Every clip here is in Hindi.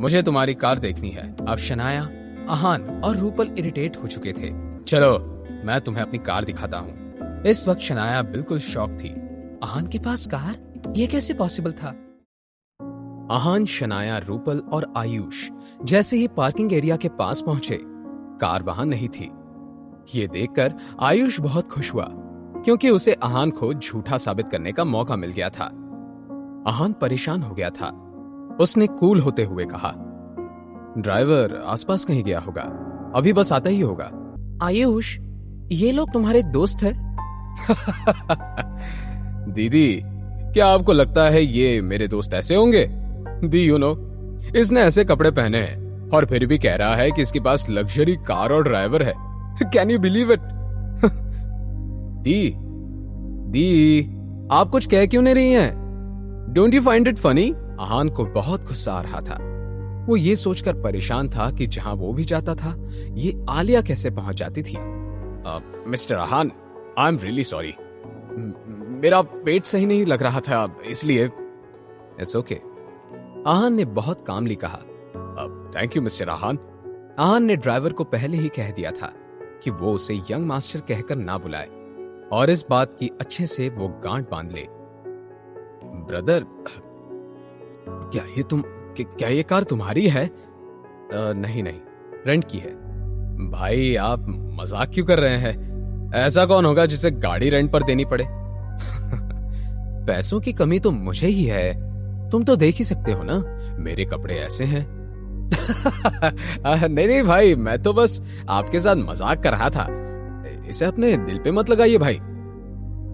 मुझे तुम्हारी कार देखनी है। अब शनाया, आहान और रूपल इरिटेट हो चुके थे। चलो मैं तुम्हें अपनी कार दिखाता हूँ। इस वक्त शनाया बिल्कुल शॉक थी। आहान के पास कार? ये कैसे पॉसिबल था? आहान, शनाया, रूपल और आयुष जैसे ही पार्किंग एरिया के पास पहुंचे, कार वहां नहीं थी। ये देखकर आयुष बहुत खुश हुआ क्योंकि उसे आहान को झूठा साबित करने का मौका मिल गया था। आहान परेशान हो गया था। उसने कूल होते हुए कहा, ड्राइवर आसपास कहीं गया होगा, अभी बस आता ही होगा। आयुष, ये लोग तुम्हारे दोस्त हैं? दीदी, क्या आपको लगता है ये मेरे दोस्त ऐसे होंगे? दी यू नो, इसने ऐसे कपड़े पहने हैं और फिर भी कह रहा है कि इसके पास लग्जरी कार और ड्राइवर है। Can you believe it? दी, आप कुछ कह क्यों नहीं रही हैं? Don't you find it funny? Aahan को बहुत गुस्सा आ रहा था। वो ये सोचकर परेशान था कि जहां वो भी जाता था, ये आलिया कैसे पहुंच जाती थी। Mister Aahan, I am really sorry, मेरा पेट सही नहीं लग रहा था, इसलिए। इट्स ओके, आहान ने बहुत कामली कहा। Thank you mister Aahan. Aahan ने ड्राइवर को पहले ही कह दिया था कि वो उसे यंग मास्टर कहकर ना बुलाए और इस बात की अच्छे से वो गांठ बांध ले। ब्रदर, क्या ये कार तुम्हारी है? नहीं, रेंट की है। भाई, आप मजाक क्यों कर रहे हैं? ऐसा कौन होगा जिसे गाड़ी रेंट पर देनी पड़े? पैसों की कमी तो मुझे ही है, तुम तो देख ही सकते हो ना, मेरे कपड़े ऐसे हैं। नहीं भाई, मैं तो बस आपके साथ मजाक कर रहा था, इसे अपने दिल पे मत लगाइए भाई।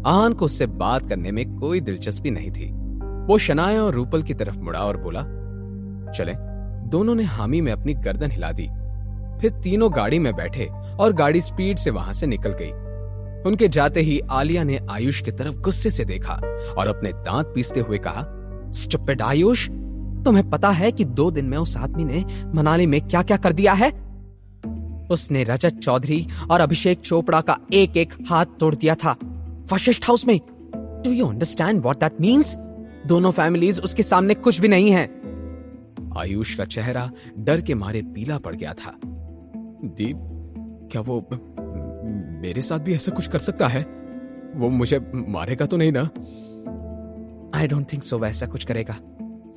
आहान को उससे बात करने में कोई दिलचस्पी नहीं थी। वो शनाया और रूपल की तरफ मुड़ा और बोला, चले। दोनों ने हामी में अपनी गर्दन हिला दी। फिर तीनों गाड़ी में बैठे और गाड़ी स्पीड से वहां से निकल गई। उनके जाते ही आलिया ने आयुष की तरफ गुस्से से देखा और अपने दांत पीसते हुए कहा, स्टूपिड आयुष, तुम्हें पता है कि 2 दिन में उस आदमी ने मनाली में क्या क्या कर दिया है? उसने रजत चौधरी और अभिषेक चोपड़ा का एक एक हाथ तोड़ दिया था वशिष्ठ हाउस में। Do you understand what that means? दोनों फैमिलीज उसके सामने कुछ भी नहीं है। आयुष का चेहरा डर के मारे पीला पड़ गया था। दीप, क्या वो मेरे साथ भी ऐसा कुछ कर सकता है? वो मुझे मारेगा तो नहीं ना? आई डोंट थिंक सो वैसा कुछ करेगा।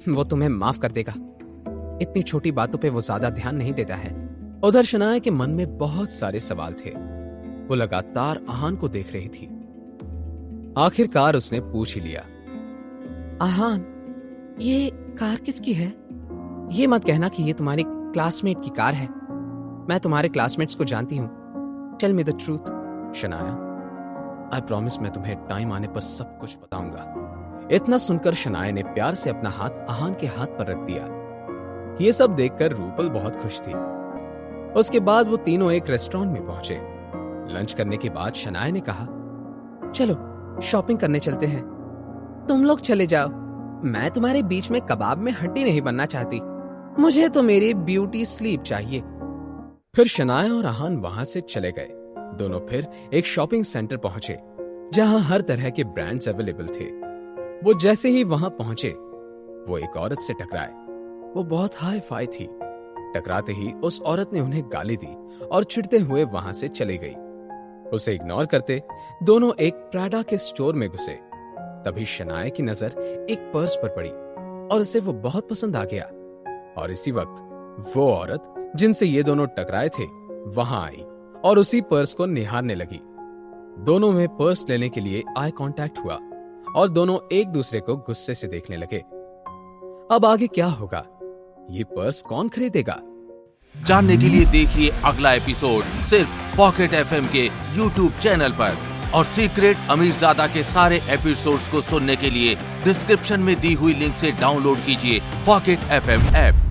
वो तुम्हें माफ कर देगा। इतनी छोटी बातों पे वो ज्यादा ध्यान नहीं देता है। उधर शनाया के मन में बहुत सारे सवाल थे। वो लगातार आहान को देख रही थी। आखिरकार उसने पूछ ही लिया, आहान, ये कार किसकी है? ये मत कहना कि ये तुम्हारी क्लासमेट की कार है। मैं तुम्हारे क्लासमेट्स को जानती हूं। Tell me the truth. Shanaya, I promise मैं तुम्हें टाइम आने पर सब कुछ बताऊंगा। इतना सुनकर शनाया ने प्यार से अपना हाथ आहान के हाथ पर रख दिया। ये सब देखकर रूपल बहुत खुश थी। उसके बाद वो तीनों एक रेस्टोरेंट में पहुंचे। लंच करने के बाद शनाया ने कहा, चलो शॉपिंग करने चलते हैं। तुम लोग चले जाओ, मैं तुम्हारे बीच में कबाब में हड्डी नहीं बनना चाहती। मुझे तो मेरी ब्यूटी स्लीप चाहिए। फिर शनाया और आहान वहां से चले गए। दोनों फिर एक शॉपिंग सेंटर पहुंचे जहां हर तरह के ब्रांड्स अवेलेबल थे। वो जैसे ही वहां पहुंचे, वो एक औरत से टकराए। वो बहुत हाई फाई थी। टकराते ही उस औरत ने उन्हें गाली दी और चिढ़ते हुए वहां से चली गई। उसे इग्नोर करते दोनों एक प्राडा के स्टोर में घुसे। तभी शनाया की नजर एक पर्स पर पड़ी और उसे वो बहुत पसंद आ गया। और इसी वक्त वो औरत जिनसे ये दोनों टकराए थे वहां आई और उसी पर्स को निहारने लगी। दोनों में पर्स लेने के लिए आई कांटेक्ट हुआ और दोनों एक दूसरे को गुस्से से देखने लगे। अब आगे क्या होगा? ये पर्स कौन खरीदेगा? जानने के लिए देखिए अगला एपिसोड सिर्फ पॉकेट एफएम के YouTube चैनल पर। और सीक्रेट अमीरजादा के सारे एपिसोड्स को सुनने के लिए डिस्क्रिप्शन में दी हुई लिंक से डाउनलोड कीजिए पॉकेट एफएम ऐप।